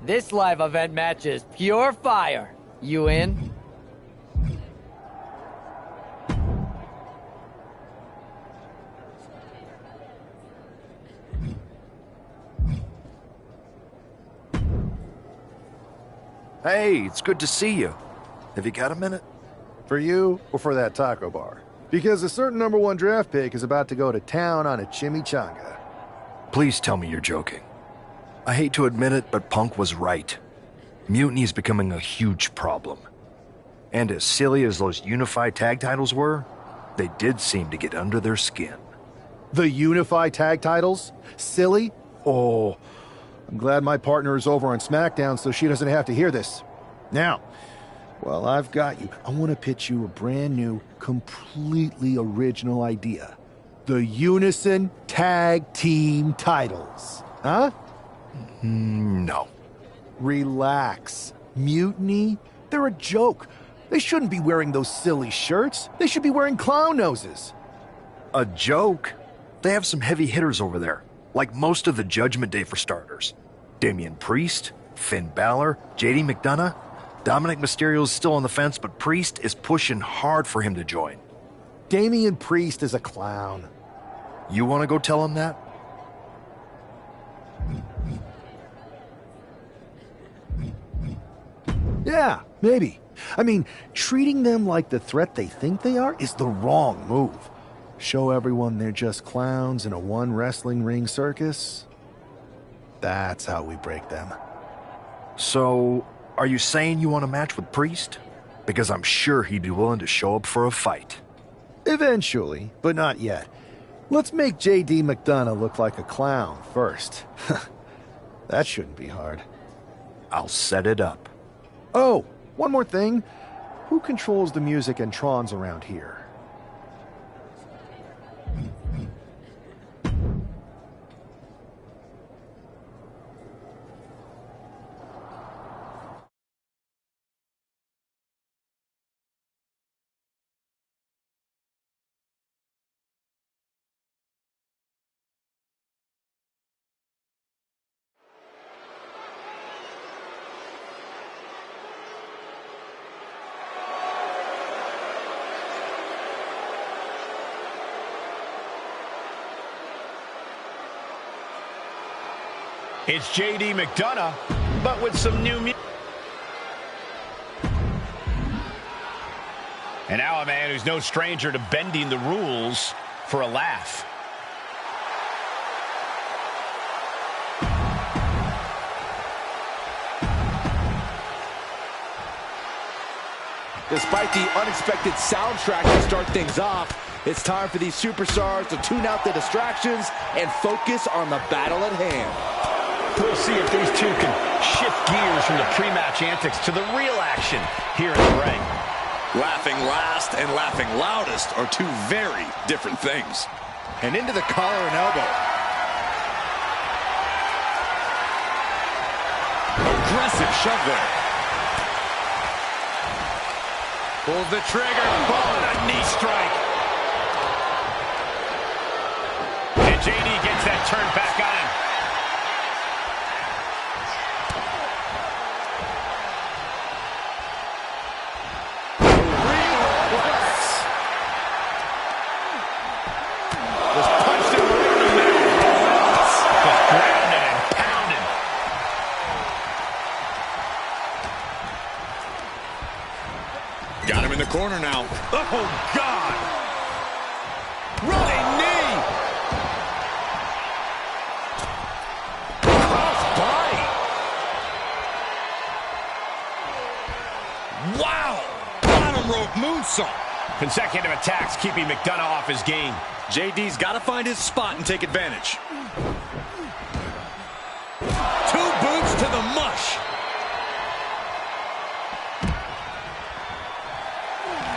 This live event match is pure fire. You in? Hey, it's good to see you. Have you got a minute? For you or for that taco bar? Because a certain #1 draft pick is about to go to town on a chimichanga. Please tell me you're joking. I hate to admit it, but Punk was right. Mutiny is becoming a huge problem. And as silly as those unified tag titles were, they did seem to get under their skin. The unified tag titles? Silly? Oh, I'm glad my partner is over on SmackDown so she doesn't have to hear this. Now, while I've got you, I want to pitch you a brand new, completely original idea. The Unison Tag Team titles. Huh? No. Relax. Mutiny? They're a joke. They shouldn't be wearing those silly shirts. They should be wearing clown noses. A joke? They have some heavy hitters over there, like most of the Judgment Day for starters. Damian Priest, Finn Balor, JD McDonough. Dominic Mysterio's still on the fence, but Priest is pushing hard for him to join. Damian Priest is a clown. You want to go tell him that? Yeah, maybe. I mean, treating them like the threat they think they are is the wrong move. Show everyone they're just clowns in a one wrestling ring circus. That's how we break them. So, are you saying you want a match with Priest? Because I'm sure he'd be willing to show up for a fight. Eventually, but not yet. Let's make JD McDonough look like a clown first. That shouldn't be hard. I'll set it up. Oh, one more thing. Who controls the music and Trons around here? It's JD McDonough, but with some new music. And now a man who's no stranger to bending the rules for a laugh. Despite the unexpected soundtrack to start things off, it's time for these superstars to tune out the distractions and focus on the battle at hand. We'll see if these two can shift gears from the pre-match antics to the real action here in the ring. Laughing last and laughing loudest are two very different things. And into the collar and elbow. Aggressive shove there. Pulls the trigger. Oh, and a knee strike. And JD gets that turn back on him. Got him in the corner now. Oh, God! Running knee! Cross body! Wow! Bottom rope moonsault. Consecutive attacks keeping McDonough off his game. JD's got to find his spot and take advantage. Two boots to the mush.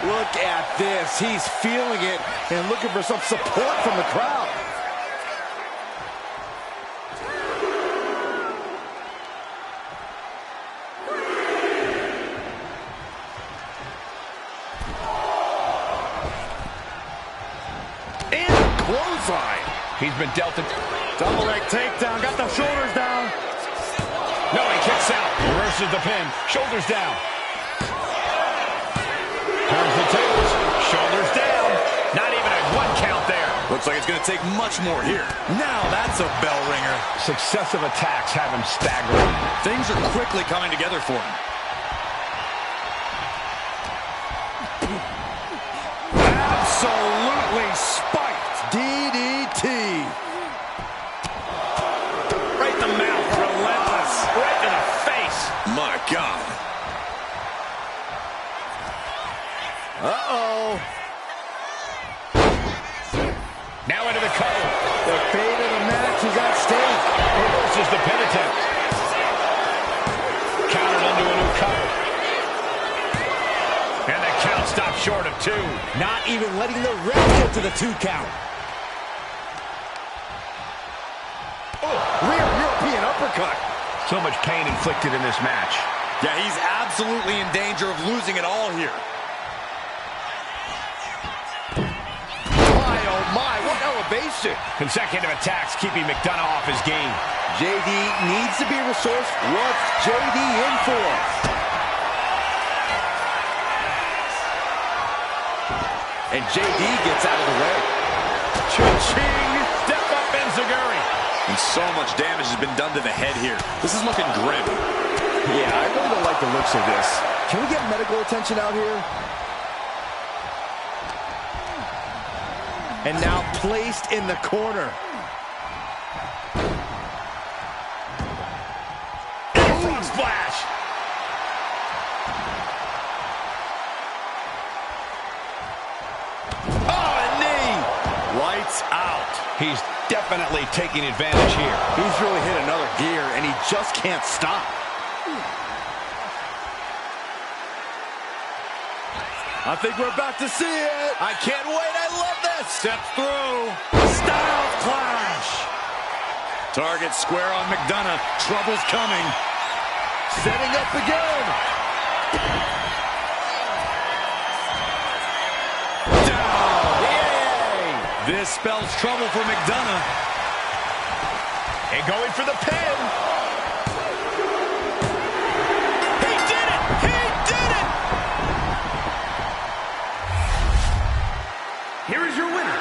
Look at this. He's feeling it and looking for some support from the crowd. And clothesline. He's been dealt a double leg takedown. Got the shoulders down. No, he kicks out. reverses the pin. Shoulders down. Turns the tables. Shoulders down. Not even a 1 count there. Looks like it's going to take much more here. Now that's a bell ringer. Successive attacks have him staggering. Things are quickly coming together for him. Absolutely spiked. DDT. Right in the mouth. Relentless. Right in the face. My God. Uh-oh. Now into the cover. The fate of the match is at stake. Reverses the pin attempt. Countered into a new cover. And the count stops short of 2. Not even letting the ref get to the 2 count. Rear European uppercut. So much pain inflicted in this match. Yeah, he's absolutely in danger of losing it all here. My, oh my, what elevation. Consecutive attacks keeping McDonough off his game. JD needs to be resourced. What's JD in for? And JD gets out of the way. Cha-ching! Step up Enziguri. And so much damage has been done to the head here. This is looking grim. Yeah, I really don't like the looks of this. Can we get medical attention out here? And now placed in the corner. Frog splash. Oh, a knee! Lights out. He's definitely taking advantage here. He's really hit another gear, and he just can't stop. I think we're about to see it. I can't wait. I love this. Steps through. Styles clash. Target square on McDonough. Trouble's coming. Setting up again. Down. Yay! This spells trouble for McDonough. And going for the pin. He did it! He did it! Here is your winner.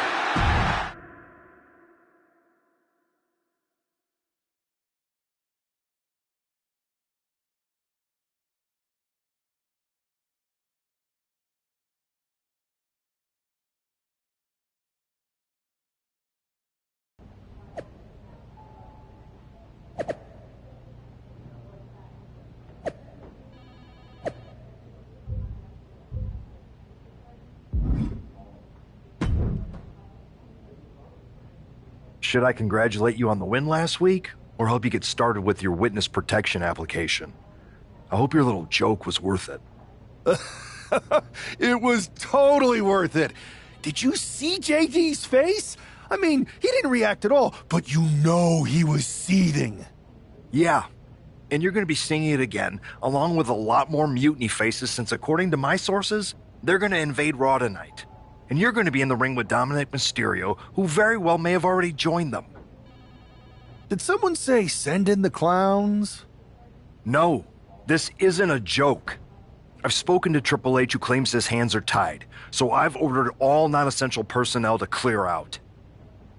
Should I congratulate you on the win last week, or help you get started with your witness protection application? I hope your little joke was worth it. It was totally worth it. Did you see JD's face? I mean, he didn't react at all, but you know he was seething. Yeah, and you're going to be seeing it again, along with a lot more mutiny faces, since according to my sources, they're going to invade Raw tonight. And you're going to be in the ring with Dominic Mysterio, who very well may have already joined them. Did someone say send in the clowns? No, this isn't a joke. I've spoken to Triple H, who claims his hands are tied, so I've ordered all non-essential personnel to clear out.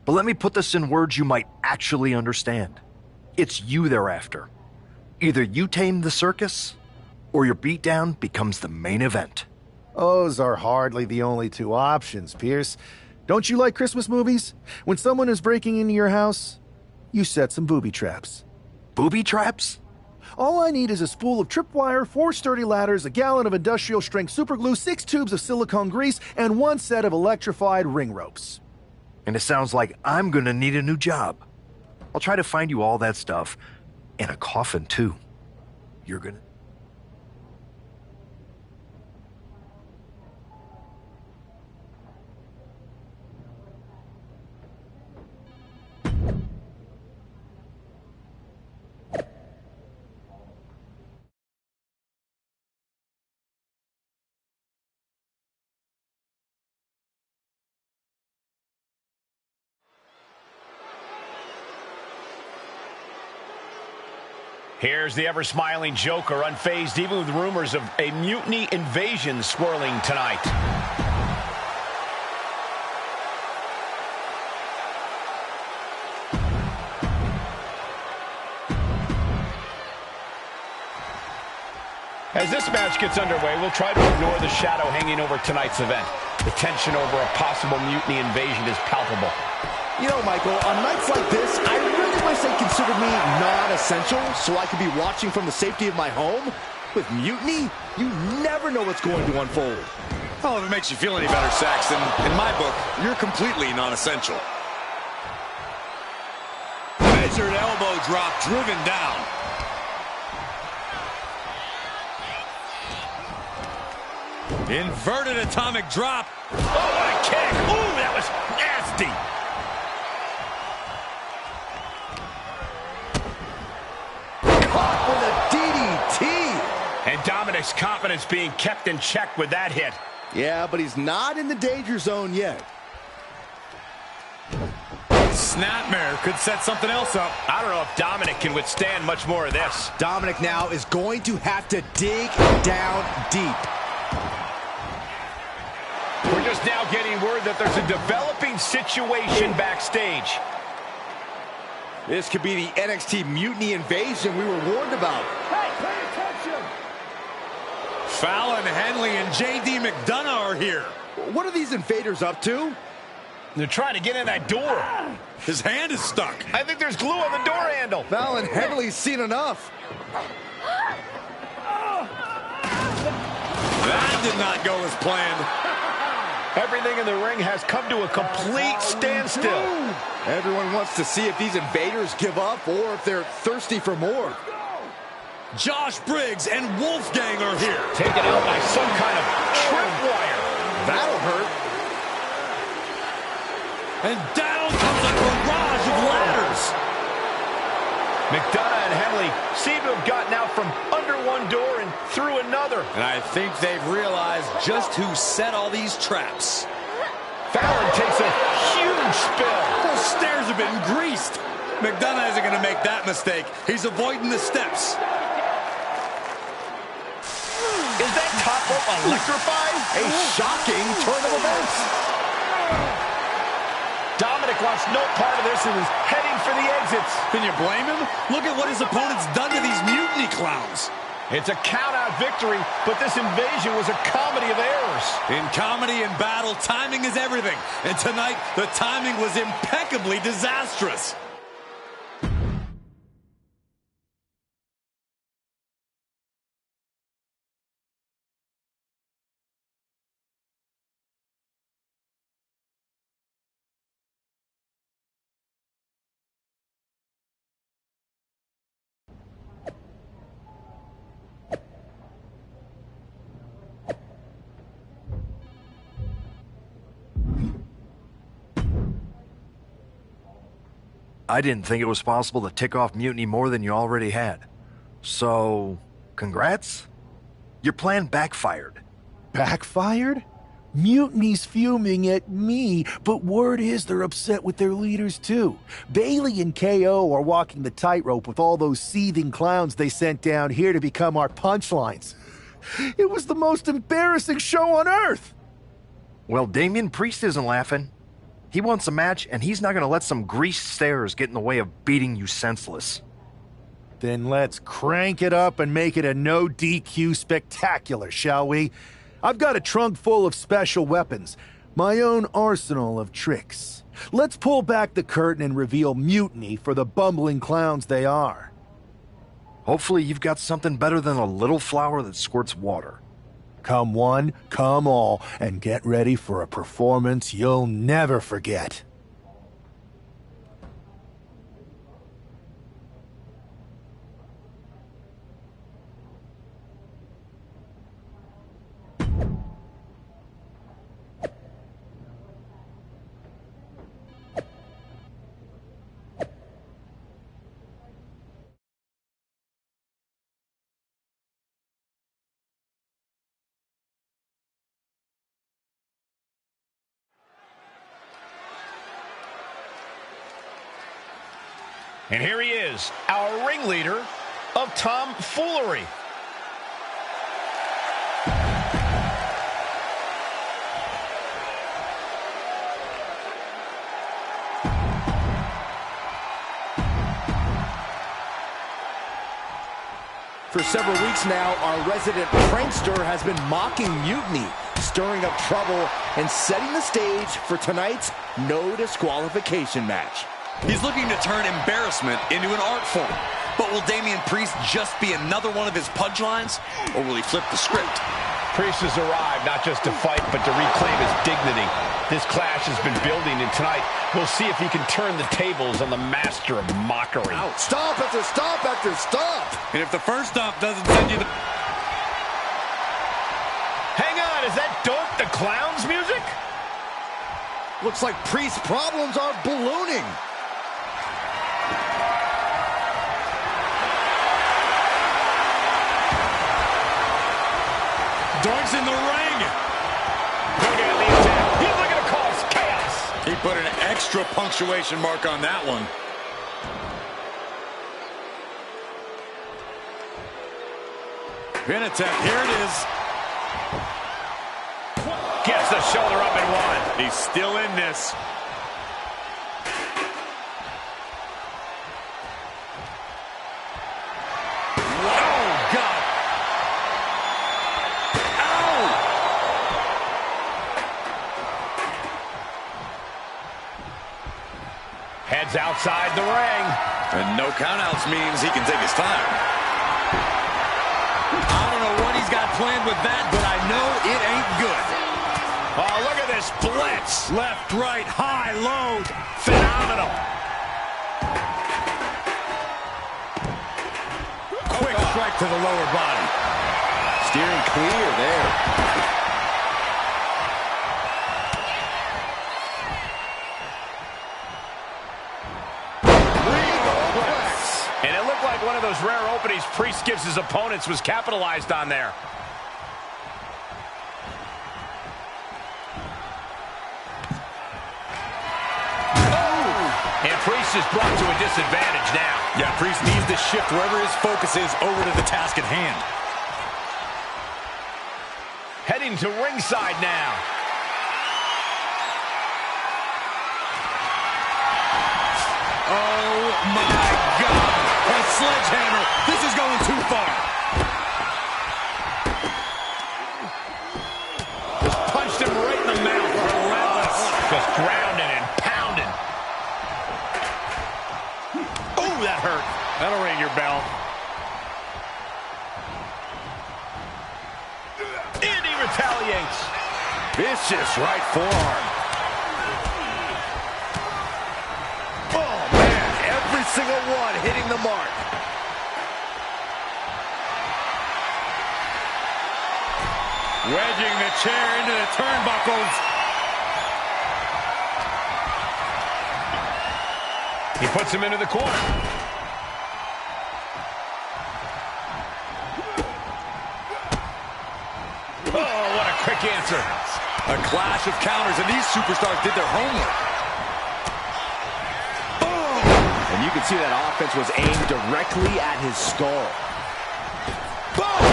But let me put this in words you might actually understand. It's you they're after. Either you tame the circus, or your beatdown becomes the main event. Those are hardly the only two options, Pierce. Don't you like Christmas movies? When someone is breaking into your house, you set some booby traps. Booby traps? All I need is a spool of tripwire, 4 sturdy ladders, a gallon of industrial-strength superglue, 6 tubes of silicone grease, and 1 set of electrified ring ropes. And it sounds like I'm gonna need a new job. I'll try to find you all that stuff, and a coffin too. You're gonna... Here's the ever-smiling Joker, unfazed even with rumors of a mutiny invasion swirling tonight. As this match gets underway, we'll try to ignore the shadow hanging over tonight's event. The tension over a possible mutiny invasion is palpable. You know, Michael, on nights like this, I really wish they considered me non-essential so I could be watching from the safety of my home. With mutiny, you never know what's going to unfold. Well, if it makes you feel any better, Saxton, in my book, you're completely non-essential. Measured elbow drop driven down. Inverted atomic drop. Oh, what a kick! Ooh, that was nasty! Caught with a DDT. And Dominic's confidence being kept in check with that hit. Yeah, but he's not in the danger zone yet. Snapmare could set something else up. I don't know if Dominic can withstand much more of this. Dominic now is going to have to dig down deep. We're just now getting word that there's a developing situation backstage. This could be the NXT mutiny invasion we were warned about. Hey, pay attention! Fallon Henley and JD McDonough are here. What are these invaders up to? They're trying to get in that door. His hand is stuck. I think there's glue on the door handle. Fallon Henley's seen enough. That did not go as planned. Everything in the ring has come to a complete standstill. Everyone wants to see if these invaders give up or if they're thirsty for more. Josh Briggs and Wolfgang are here. Taken out by some kind of tripwire. That'll hurt. And down comes a barrage of ladders. McDonough and Henley seem to have gotten out from under one door and through another. And I think they've realized just who set all these traps. Fallon takes a huge spill. Those stairs have been greased. McDonough isn't going to make that mistake. He's avoiding the steps. Is that top rope electrified? A shocking turn of events. Dominic wants no part of this and is heading for the exits. Can you blame him? Look at what his opponent's done to these mutiny clowns. It's a count-out victory, but this invasion was a comedy of errors. In comedy and battle, timing is everything. And tonight, the timing was impeccably disastrous. I didn't think it was possible to tick off mutiny more than you already had. So, congrats? Your plan backfired. Backfired? Mutiny's fuming at me, but word is they're upset with their leaders too. Bailey and KO are walking the tightrope with all those seething clowns they sent down here to become our punchlines. It was the most embarrassing show on earth! Well, Damian Priest isn't laughing. He wants a match, and he's not going to let some greased stairs get in the way of beating you senseless. Then let's crank it up and make it a no DQ spectacular, shall we? I've got a trunk full of special weapons, my own arsenal of tricks. Let's pull back the curtain and reveal mutiny for the bumbling clowns they are. Hopefully you've got something better than a little flower that squirts water. Come one, come all, and get ready for a performance you'll never forget. And here he is, our ringleader, of tomfoolery. For several weeks now, our resident prankster has been mocking Mutiny, stirring up trouble, and setting the stage for tonight's no disqualification match. He's looking to turn embarrassment into an art form. But will Damian Priest just be another one of his punchlines, or will he flip the script? Priest has arrived not just to fight, but to reclaim his dignity. This clash has been building, and tonight we'll see if he can turn the tables on the master of mockery. Out. Stop after stop after stop. And if the first stop doesn't send you the... Hang on, is that Dope the Clown's music? Looks like Priest's problems are ballooning. Dark's in the ring. Look at the attack. He's looking to cause chaos. He put an extra punctuation mark on that one. Pin attempt. Here it is. Gets the shoulder up and one. He's still in this. Heads outside the ring. And no countouts means he can take his time. I don't know what he's got planned with that, but I know it ain't good. Oh, look at this blitz. Left, right, high, low. Phenomenal. Quick strike to the lower body. Steering clear there. And it looked like one of those rare openings Priest gives his opponents was capitalized on there. And Priest is brought to a disadvantage now. Yeah, Priest needs to shift wherever his focus is over to the task at hand. Heading to ringside now. Oh, my God. A sledgehammer. This is going too far. Just punched him right in the mouth. Relentless. Just grounding and pounding. Oh, that hurt. That'll ring your bell. And he retaliates. Vicious right forearm. Every single one hitting the mark. Wedging the chair into the turnbuckles. He puts him into the corner. Oh, what a quick answer. A clash of counters, and these superstars did their homework. And you can see that offense was aimed directly at his skull. Boom!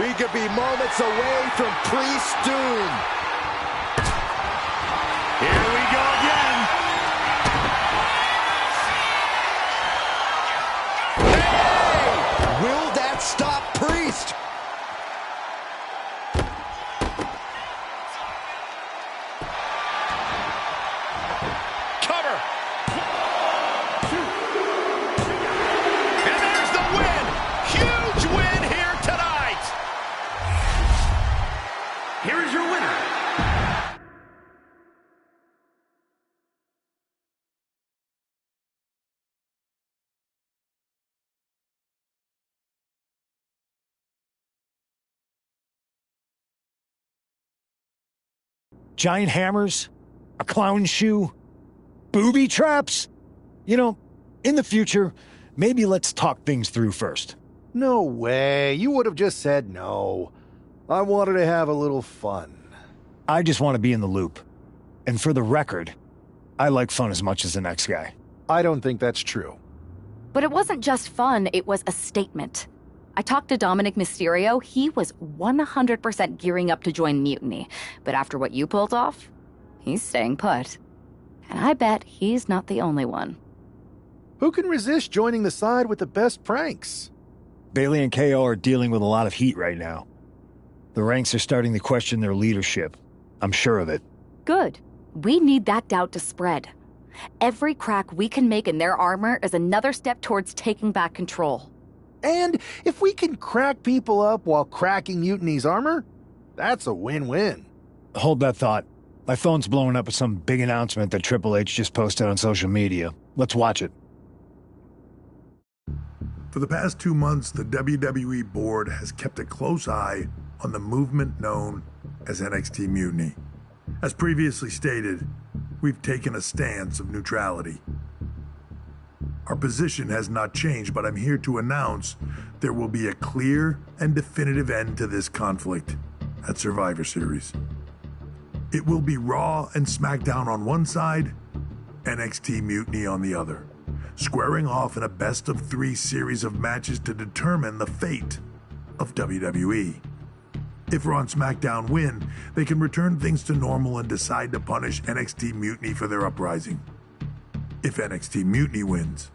We could be moments away from Priest's doom. Here we go again. Hey! Will that stop Priest? Giant hammers, a clown shoe, booby traps. You know, in the future, maybe let's talk things through first. No way. You would have just said no. I wanted to have a little fun. I just want to be in the loop. And for the record, I like fun as much as the next guy. I don't think that's true. But it wasn't just fun, it was a statement. I talked to Dominic Mysterio, he was 100% gearing up to join Mutiny. But after what you pulled off, he's staying put. And I bet he's not the only one. Who can resist joining the side with the best pranks? Bailey and KO are dealing with a lot of heat right now. The ranks are starting to question their leadership. I'm sure of it. Good. We need that doubt to spread. Every crack we can make in their armor is another step towards taking back control. And if we can crack people up while cracking Mutiny's armor, that's a win-win. Hold that thought. My phone's blowing up with some big announcement that Triple H just posted on social media. Let's watch it. For the past 2 months, the WWE board has kept a close eye on the movement known as NXT Mutiny. As previously stated, we've taken a stance of neutrality. Our position has not changed, but I'm here to announce there will be a clear and definitive end to this conflict at Survivor Series. It will be Raw and SmackDown on one side, NXT Mutiny on the other, squaring off in a best-of-3 series of matches to determine the fate of WWE. If Raw and SmackDown win, they can return things to normal and decide to punish NXT Mutiny for their uprising. If NXT Mutiny wins,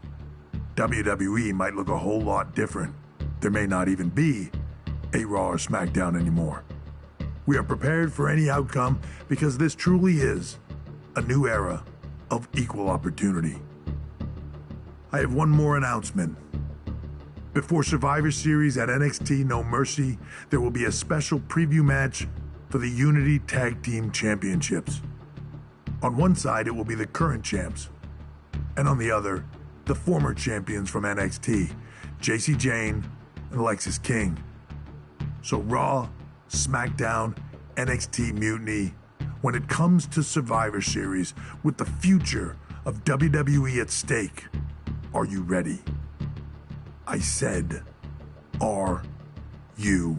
WWE might look a whole lot different. There may not even be a Raw or SmackDown anymore. We are prepared for any outcome because this truly is a new era of equal opportunity. I have one more announcement. Before Survivor Series at NXT No Mercy, there will be a special preview match for the Unity Tag Team Championships. On one side, it will be the current champs, and on the other, the former champions from NXT, Jacy Jayne and Alexis King. So Raw, SmackDown, NXT Mutiny, when it comes to Survivor Series with the future of WWE at stake, are you ready? I said, are you?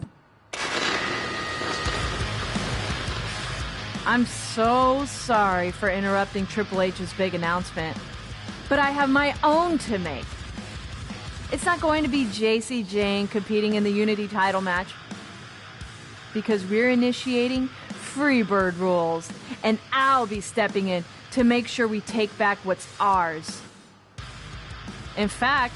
I'm so sorry for interrupting Triple H's big announcement, but I have my own to make. It's not going to be Jacy Jayne competing in the Unity title match, because we're initiating Freebird rules, and I'll be stepping in to make sure we take back what's ours. In fact,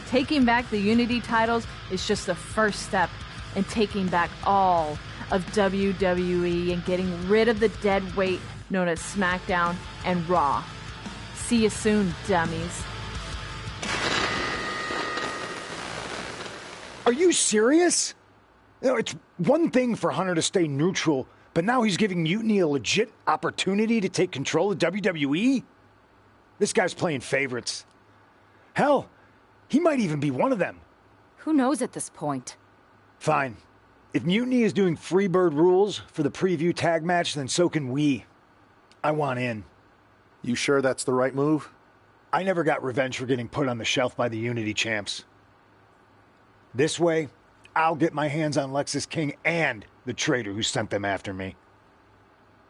taking back the Unity titles is just the first step in taking back all of WWE and getting rid of the dead weight known as SmackDown and Raw. See you soon, dummies. Are you serious? You know, it's one thing for Hunter to stay neutral, but now he's giving Mutiny a legit opportunity to take control of WWE? This guy's playing favorites. Hell, he might even be one of them. Who knows at this point? Fine. If Mutiny is doing Freebird rules for the preview tag match, then so can we. I want in. You sure that's the right move? I never got revenge for getting put on the shelf by the Unity champs. This way, I'll get my hands on Alexis King and the traitor who sent them after me.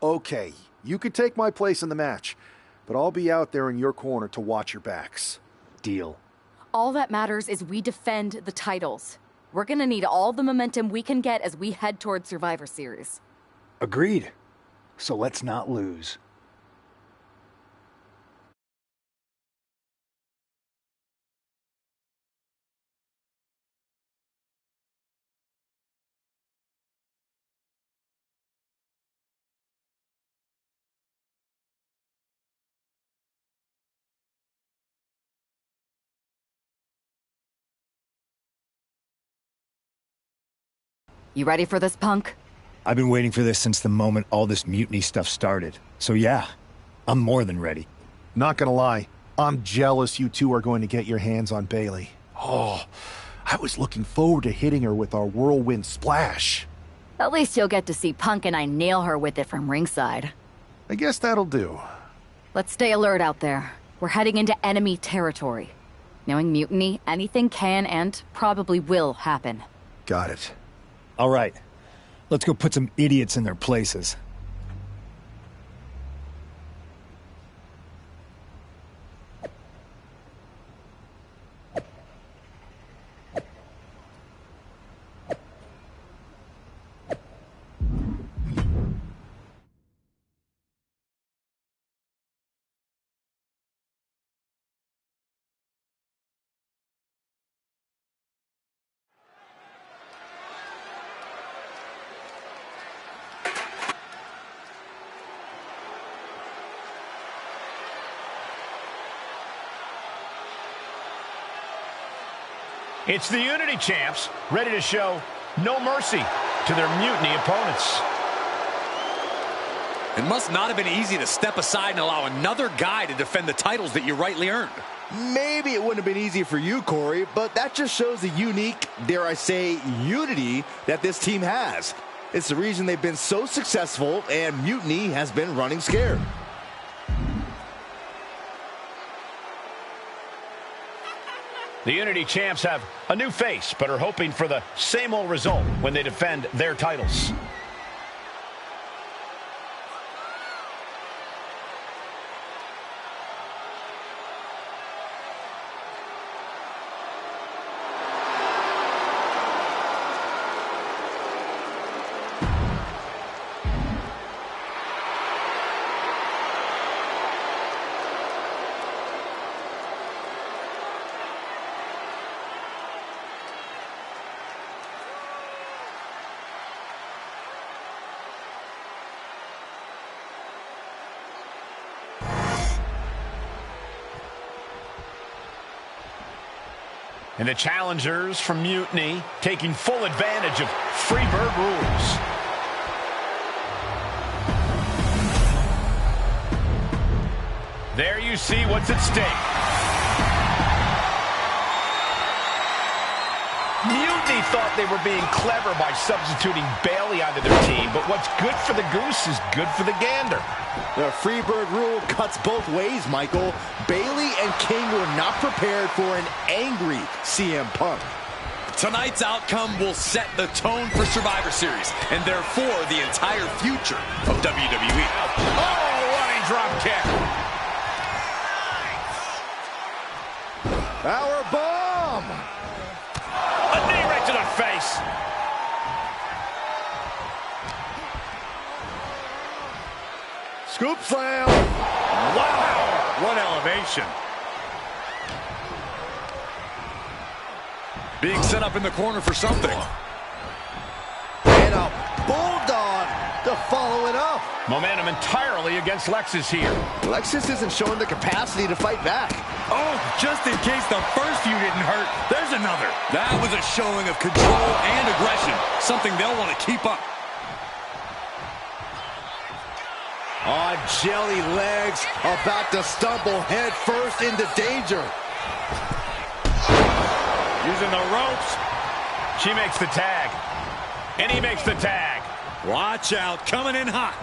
Okay, you could take my place in the match, but I'll be out there in your corner to watch your backs. Deal. All that matters is we defend the titles. We're gonna need all the momentum we can get as we head towards Survivor Series. Agreed. So let's not lose. You ready for this, punk? I've been waiting for this since the moment all this mutiny stuff started. So yeah, I'm more than ready. Not gonna lie, I'm jealous you two are going to get your hands on Bailey. Oh, I was looking forward to hitting her with our whirlwind splash. At least you'll get to see Punk and I nail her with it from ringside. I guess that'll do. Let's stay alert out there. We're heading into enemy territory. Knowing Mutiny, anything can and probably will happen. Got it. All right, let's go put some idiots in their places. It's the Unity champs, ready to show no mercy to their Mutiny opponents. It must not have been easy to step aside and allow another guy to defend the titles that you rightly earned. Maybe it wouldn't have been easy for you, Corey, but that just shows the unique, dare I say, unity that this team has. It's the reason they've been so successful, and Mutiny has been running scared. The Unity champs have a new face, but are hoping for the same old result when they defend their titles. And the challengers from Mutiny taking full advantage of Freebird rules. There you see what's at stake. Mutiny thought they were being clever by substituting Bailey onto their team, but what's good for the goose is good for the gander. The Freebird rule cuts both ways, Michael. Bailey and King were not prepared for an angry CM Punk. Tonight's outcome will set the tone for Survivor Series, and therefore the entire future of WWE. Oh, running drop kick. Power bomb! A knee right to the face. Scoop slam! Wow, what elevation. Being set up in the corner for something. And a bulldog to follow it up. Momentum entirely against Lexus here. Lexus isn't showing the capacity to fight back. Oh, just in case the first few didn't hurt, there's another. That was a showing of control and aggression, something they'll want to keep up. On jelly legs, about to stumble head first into danger. Using the ropes. She makes the tag. And he makes the tag. Watch out, coming in hot.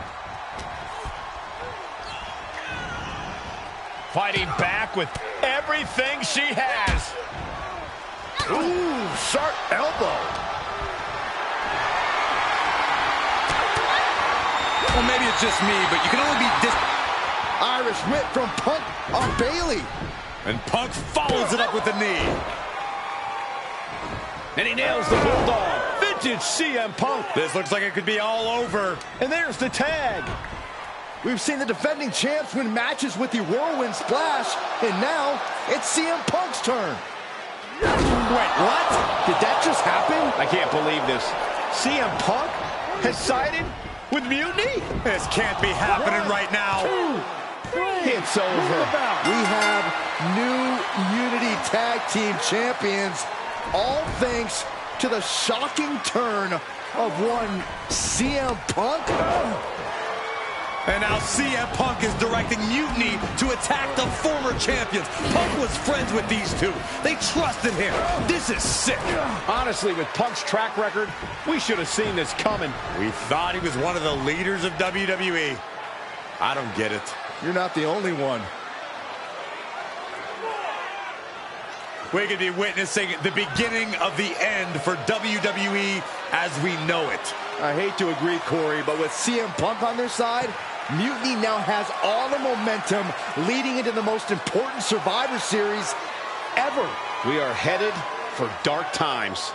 Fighting back with everything she has. Ooh, sharp elbow. Well, maybe it's just me, but you can only be Irish whip from Punk on Bailey. And Punk follows it up with the knee. And he nails the bulldog. Vintage CM Punk. This looks like it could be all over. And there's the tag. We've seen the defending champs win matches with the whirlwind splash, and now it's CM Punk's turn. Wait, what? Did that just happen? I can't believe this. CM Punk has sided with Mutiny? This can't be happening right now. It's over. We have new Unity Tag Team Champions, all thanks to the shocking turn of one CM Punk. And now CM Punk is directing Mutiny to attack the former champions. Punk was friends with these two. They trusted him. This is sick. Honestly, with Punk's track record, we should have seen this coming. We thought he was one of the leaders of WWE. I don't get it. You're not the only one. We could be witnessing the beginning of the end for WWE as we know it. I hate to agree, Corey, but with CM Punk on their side, Mutiny now has all the momentum leading into the most important Survivor Series ever. We are headed for dark times.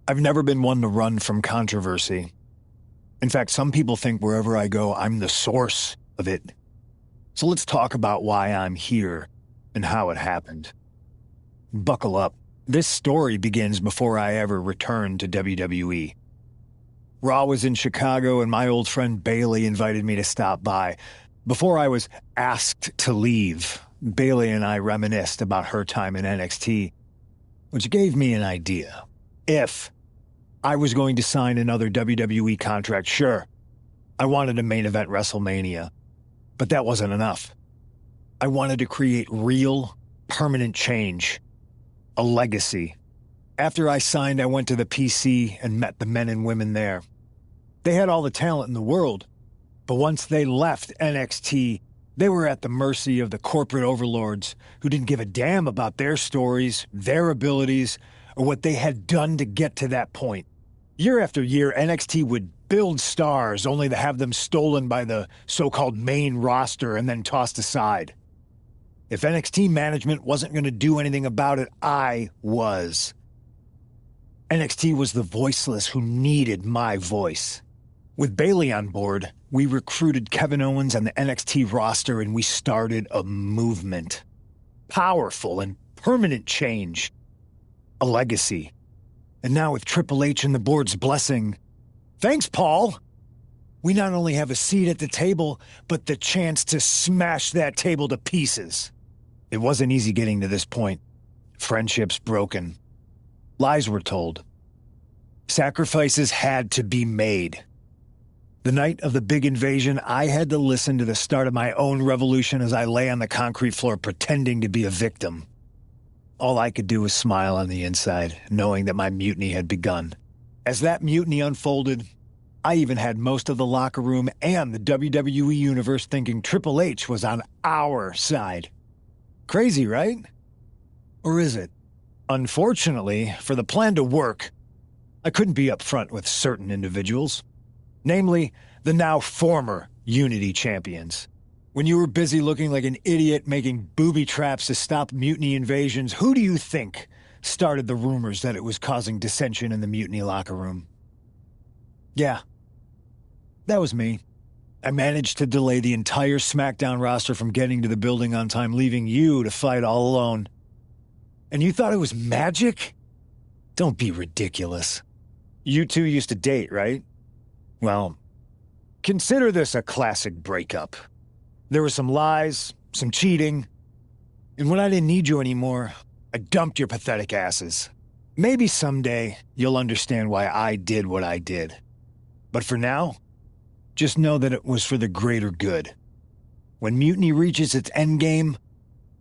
I've never been one to run from controversy. In fact, some people think wherever I go, I'm the source of it. So let's talk about why I'm here and how it happened. Buckle up. This story begins before I ever returned to WWE. Raw was in Chicago, and my old friend Bailey invited me to stop by. Before I was asked to leave, Bailey and I reminisced about her time in NXT, which gave me an idea. If I was going to sign another WWE contract, sure, I wanted to main event WrestleMania, but that wasn't enough. I wanted to create real, permanent change, a legacy. After I signed, I went to the PC and met the men and women there. They had all the talent in the world, but once they left NXT, they were at the mercy of the corporate overlords who didn't give a damn about their stories, their abilities, or what they had done to get to that point. Year after year, NXT would build stars only to have them stolen by the so-called main roster and then tossed aside. If NXT management wasn't going to do anything about it, I was. NXT was the voiceless who needed my voice. With Bailey on board, we recruited Kevin Owens and the NXT roster, and we started a movement. Powerful and permanent change. A legacy. And now with Triple H and the board's blessing, thanks, Paul! We not only have a seat at the table, but the chance to smash that table to pieces. It wasn't easy getting to this point. Friendships broken. Lies were told. Sacrifices had to be made. The night of the big invasion, I had to listen to the start of my own revolution as I lay on the concrete floor pretending to be a victim. All I could do was smile on the inside, knowing that my mutiny had begun. As that mutiny unfolded, I even had most of the locker room and the WWE Universe thinking Triple H was on our side. Crazy, right? Or is it? Unfortunately, for the plan to work, I couldn't be upfront with certain individuals. Namely, the now former Unity champions. When you were busy looking like an idiot making booby traps to stop mutiny invasions, who do you think started the rumors that it was causing dissension in the mutiny locker room? Yeah, that was me. I managed to delay the entire SmackDown roster from getting to the building on time, leaving you to fight all alone. And you thought it was magic? Don't be ridiculous. You two used to date, right? Well, consider this a classic breakup. There were some lies, some cheating, and when I didn't need you anymore, I dumped your pathetic asses. Maybe someday you'll understand why I did what I did. But for now, just know that it was for the greater good. When Mutiny reaches its endgame,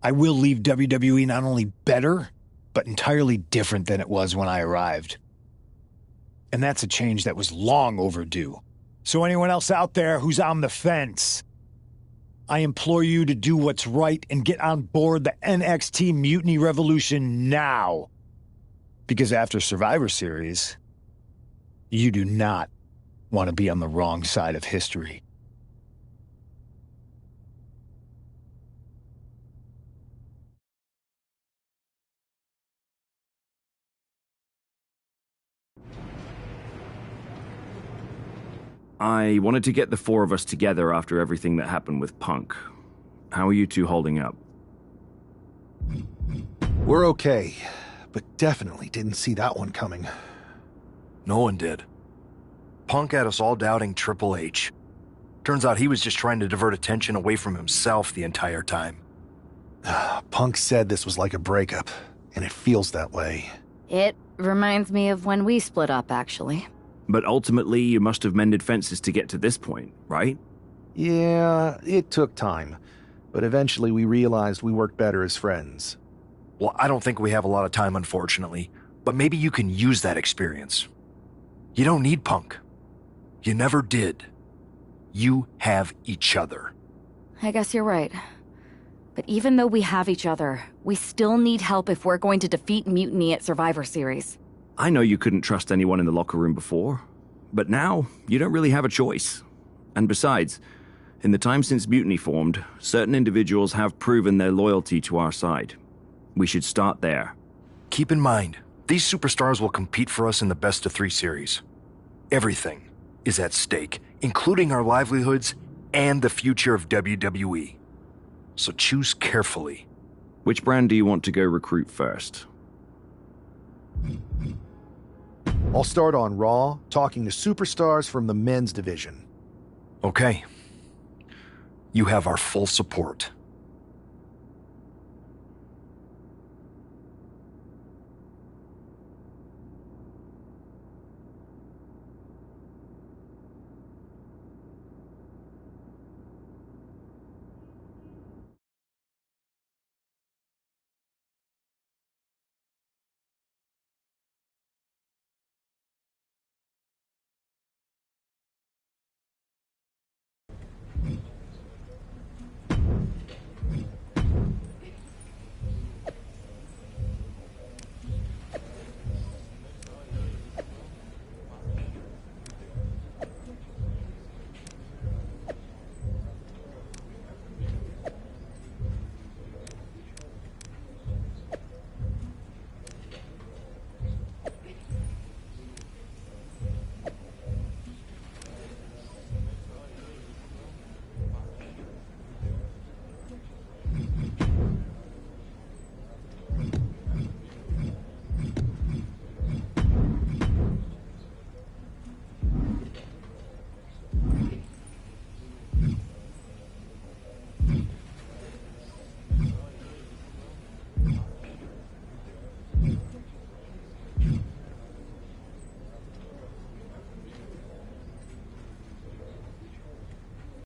I will leave WWE not only better, but entirely different than it was when I arrived. And that's a change that was long overdue. So anyone else out there who's on the fence, I implore you to do what's right and get on board the NXT Mutiny Revolution now. Because after Survivor Series, you do not want to be on the wrong side of history. I wanted to get the four of us together after everything that happened with Punk. How are you two holding up? We're okay, but definitely didn't see that one coming. No one did. Punk had us all doubting Triple H. Turns out he was just trying to divert attention away from himself the entire time. Punk said this was like a breakup, and it feels that way. It reminds me of when we split up, actually. But ultimately, you must have mended fences to get to this point, right? Yeah, it took time. But eventually we realized we worked better as friends. Well, I don't think we have a lot of time, unfortunately. But maybe you can use that experience. You don't need Punk. You never did. You have each other. I guess you're right. But even though we have each other, we still need help if we're going to defeat Mutiny at Survivor Series. I know you couldn't trust anyone in the locker room before, but now you don't really have a choice. And besides, in the time since Mutiny formed, certain individuals have proven their loyalty to our side. We should start there. Keep in mind, these superstars will compete for us in the best-of-3 series. Everything is at stake, including our livelihoods and the future of WWE. So choose carefully. Which brand do you want to go recruit first? I'll start on Raw, talking to superstars from the men's division. Okay. You have our full support.